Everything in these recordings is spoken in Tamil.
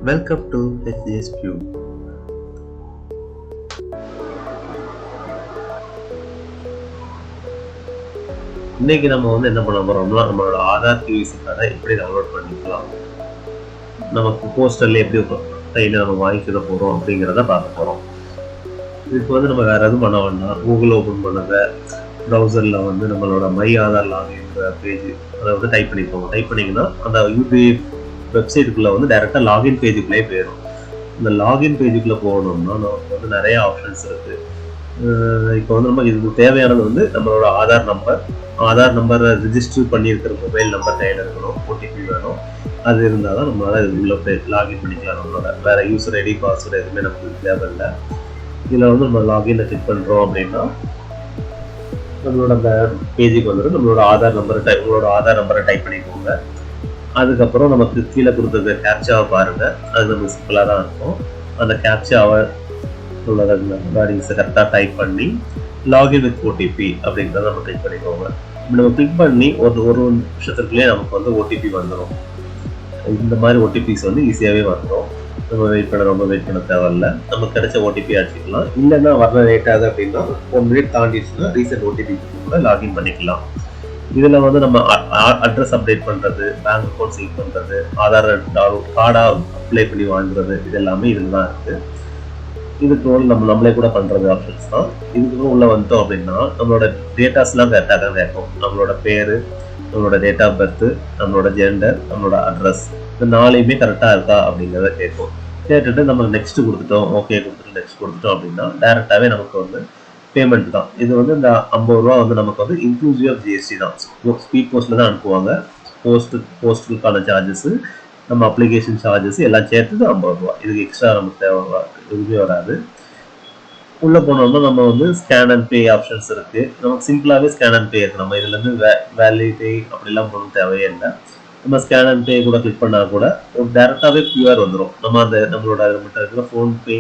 Welcome to HDS Cube. இன்னைக்கு நம்ம என்ன பண்ண போறோம்னா நம்மளோட ஆதார் கியூசி கார்டை எப்படி டவுன்லோட் பண்ணிக்கலாம், நமக்கு போஸ்டர்ல எப்படி கையில் நம்ம வாங்கிக்கிற போறோம் அப்படிங்கிறத பார்க்க போறோம். இதுக்கு நம்ம வேற எதுவும் பண்ண வேண்டாம். கூகுள் ஓபன் பண்ணுங்க, ப்ரௌசர்ல நம்மளோட மை ஆதார் லாகின் பேஜ் அதை டைப் பண்ணிக்கோங்க. டைப் பண்ணிங்கன்னா அந்த யூபிஐ வெப்சைட்டுக்குள்ளே டைரெக்டாக லாகின் பேஜுக்குள்ளே போயிடும். இந்த லாகின் பேஜுக்குள்ளே போகணும்னா நமக்கு நிறைய ஆப்ஷன்ஸ் இருக்குது. இப்போ நம்ம இதுக்கு தேவையானது நம்மளோட ஆதார் நம்பரை ரிஜிஸ்டர் பண்ணியிருக்கிற மொபைல் நம்பர் கையில் இருக்கணும், ஓடிபி வேணும். அது இருந்தால் தான் நம்மளால் இது உள்ளே போய் லாகின் பண்ணிக்கலாம். நம்மளோட வேறு யூசர் ஐடி பாஸ்வேர்டு எதுவுமே நமக்கு தேவையில்லை. இதில் நம்ம லாகினை கிளிக் பண்ணுறோம் அப்படின்னா நம்மளோட அந்த பேஜுக்கு நம்மளோட ஆதார் நம்பரை டைப் பண்ணிக்கோங்க. அதுக்கப்புறம் நமக்கு கீழே கொடுத்தது கேப்சாவை பாருங்கள். அது நம்ம சிம்பிளாக தான் இருக்கும். அந்த கேப்சாவை உள்ளதை வேர்டிங்ஸை கரெக்டாக டைப் பண்ணி லாகின் வித் ஓடிபி அப்படிங்கிறத நம்ம கிளிக் பண்ணிக்கோங்க. நம்ம கிளிக் பண்ணி ஒரு நிமிஷத்துக்குள்ளேயே நமக்கு ஓடிபி வந்துடும். இந்த மாதிரி ஓடிபிஸ் ஈஸியாகவே வந்துடும். நம்ம வெயிட் பண்ண தேவையில்லை. நமக்கு கிடைச்ச ஓடிபி அடிச்சுக்கலாம். இல்லைன்னா வர லேட் ஆகுது அப்படின்னா 1 மினிட் தாண்டிடுச்சுன்னா ரீசெண்ட் ஓடிபி கூட லாகின் பண்ணிக்கலாம். இதில் நம்ம அட்ரஸ் அப்டேட் பண்ணுறது, பேங்க் அக்கௌண்ட் சீட் பண்ணுறது, ஆதார் கார்டாக அப்ளை பண்ணி வாங்குறது, இது எல்லாமே இதில் தான் இருக்குது. இதுக்கு நம்மளே கூட பண்ணுறது ஆப்ஷன்ஸ் தான். இதுக்கு உள்ளே வந்துட்டோம் அப்படின்னா நம்மளோட டேட்டாஸ்லாம் கரெக்டாக தான் கேட்கும். நம்மளோட பேர், நம்மளோட டேட் ஆஃப் பர்த்து, நம்மளோட ஜெண்டர், நம்மளோட அட்ரஸ், இந்த 4மே கரெக்டாக இருக்கா அப்படிங்கிறத கேட்கும். கேட்டுட்டு நம்ம நெக்ஸ்ட் கொடுத்துட்டோம், ஓகே கொடுத்துட்டு நெக்ஸ்ட் கொடுத்துட்டோம் அப்படின்னா டேரெக்டாகவே நமக்கு பேமெண்ட் தான். இது இந்த 50 ரூபா நமக்கு இன்க்ளூசிவ் ஆஃப் ஜிஎஸ்டி தான். ஸ்பீட் போஸ்ட்டில் தான் அனுப்புவாங்க. போஸ்ட்டுக்கான சார்ஜஸ், நம்ம அப்ளிகேஷன் சார்ஜஸ் எல்லாம் சேர்த்து 50 ரூபா. இதுக்கு எக்ஸ்ட்ரா நமக்கு தேவை எதுவுமே வராது. உள்ளே போனோம்னா நம்ம ஸ்கேன் அண்ட் பே ஆப்ஷன்ஸ் இருக்குது. நமக்கு சிம்பிளாகவே ஸ்கேன் அண்ட் பே இருக்குது. நம்ம இதுலேருந்து வேலிடே அப்படிலாம் போகணும் தேவையே இல்லை. நம்ம ஸ்கேன் அண்ட் பே கூட கிளிக் பண்ணால் கூட டேரெக்டாகவே கியூஆர் வந்துடும். நம்மளோட நம்மகிட்ட இருக்கிற ஃபோன்பே,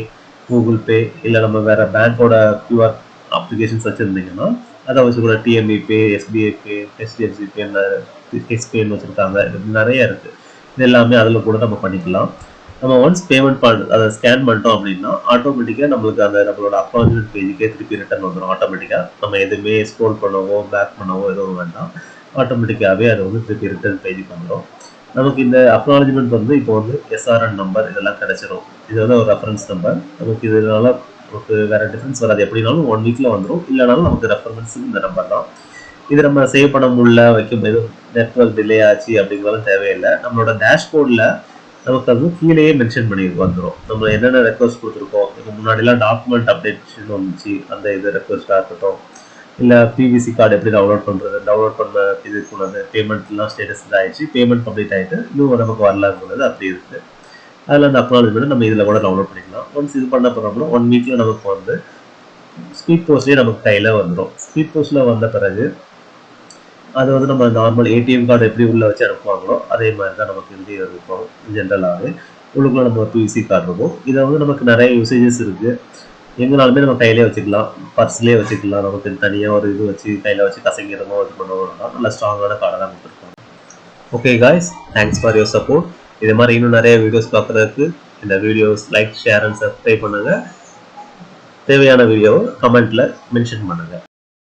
கூகுள் பே, இல்லை நம்ம வேறு பேங்க்கோட கியூஆர் அப்ளிகேஷன்ஸ் வச்சுருந்தீங்கன்னா அதை வச்சு கூட டிஎம்பி பே, எஸ்பிஐ பே, ஹெச்டிஎஃப்சி பே, எஸ்பிஐன்னு வச்சுருக்காங்க. இது நிறைய இருக்குது. இது எல்லாமே அதில் கூட நம்ம பண்ணிக்கலாம். நம்ம ஒன்ஸ் பேமெண்ட் அதை ஸ்கேன் பண்ணிட்டோம் அப்படின்னா ஆட்டோமேட்டிக்காக நம்மளுக்கு நம்மளோட அக்னாலஜ்மெண்ட் பேஜுக்கே திருப்பி ரிட்டர்ன் வந்துடும். ஆட்டோமேட்டிக்காக நம்ம எதுவுமே ஸ்க்ரோல் பண்ணவோ பேக் பண்ணவோ எதுவும் வேண்டாம். ஆட்டோமேட்டிக்காகவே அது திருப்பி ரிட்டர்ன் பேஜுக்கு வந்துடும். நமக்கு இந்த அக்னாலஜ்மெண்ட் இப்போ எஸ்ஆர்என் நம்பர் இதெல்லாம் கிடைச்சிடும். இது ஒரு ரெஃபரன்ஸ் நம்பர். நமக்கு இதனால நமக்கு வேறு டிஃப்ரென்ஸ் வராது. எப்படினாலும் 1 வீக்கில் வந்துடும். இல்லைனாலும் நமக்கு ரெஃபரன்ஸ் இந்த நம்பர் தான். இது நம்ம சேவ் பண்ண முடியல, வைக்கும் எதுவும் நெட்வொர்க் டிலே ஆச்சு அப்படிங்கிறதும் தேவையில்லை. நம்மளோட டேஷ்போர்டில் நமக்கு கீழேயே மென்ஷன் பண்ணி வந்துடும். நம்ம என்னென்ன ரெக்வஸ்ட் கொடுத்துருக்கோம். இதுக்கு முன்னாடிலாம் டாக்குமெண்ட் அப்டேஷன் வந்துச்சு, அந்த இது ரெக்வஸ்ட்டாக இருக்கட்டும், இல்லை பிவிசி கார்டு எப்படி டவுன்லோட் பண்ணுறது, டவுன்லோட் பண்ண இதுக்குள்ளது பேமெண்ட்லாம் ஸ்டேட்டஸ் இதாகிடுச்சு, பேமெண்ட் கம்ப்ளீட் ஆகிட்டு இன்னும் நமக்கு வரலாங்கிறது அப்படி இருக்குது. அதில் அந்த அக்னாலஜ்மெண்ட் நம்ம இதில் கூட டவுன்லோட் பண்ணிக்கலாம். ஒன்ஸ் இது பண்ண போகிறோம்னா 1 வீக்கில் நமக்கு ஸ்பீட் போஸ்ட்லேயே நமக்கு கையில் வந்துடும். ஸ்பீட் போஸ்ட்டில் வந்த பிறகு அது நம்ம நார்மல் ஏடிஎம் கார்டு எப்படி உள்ளே வச்சு அனுப்புவாங்களோ அதே மாதிரி தான் நமக்கு இந்திய இருக்கும். ஜென்ரலாகவே உள்ளுக்குள்ள நம்ம பிவிசி கார்டு இருக்கும். இதை நமக்கு நிறைய யூசேஜஸ் இருக்குது. எங்கனாலுமே நம்ம கையிலே வச்சுக்கலாம், பர்ஸ்லேயே வச்சுக்கலாம். நமக்கு தனியாக ஒரு இது வச்சு கையில் வச்சு கசங்கிறமோ இது பண்ணுவோம்னா நல்ல ஸ்ட்ராங்கான கார்டை தான் கொடுத்துருக்கோம். Okay guys, thanks for your support. இது மாதிரி இன்னும் நிறைய வீடியோஸ் பார்க்குறதுக்கு இந்த videos like, share and subscribe பண்ணுங்கள். தேவையான வீடியோவை கமெண்ட்டில் மென்ஷன் பண்ணுங்கள்.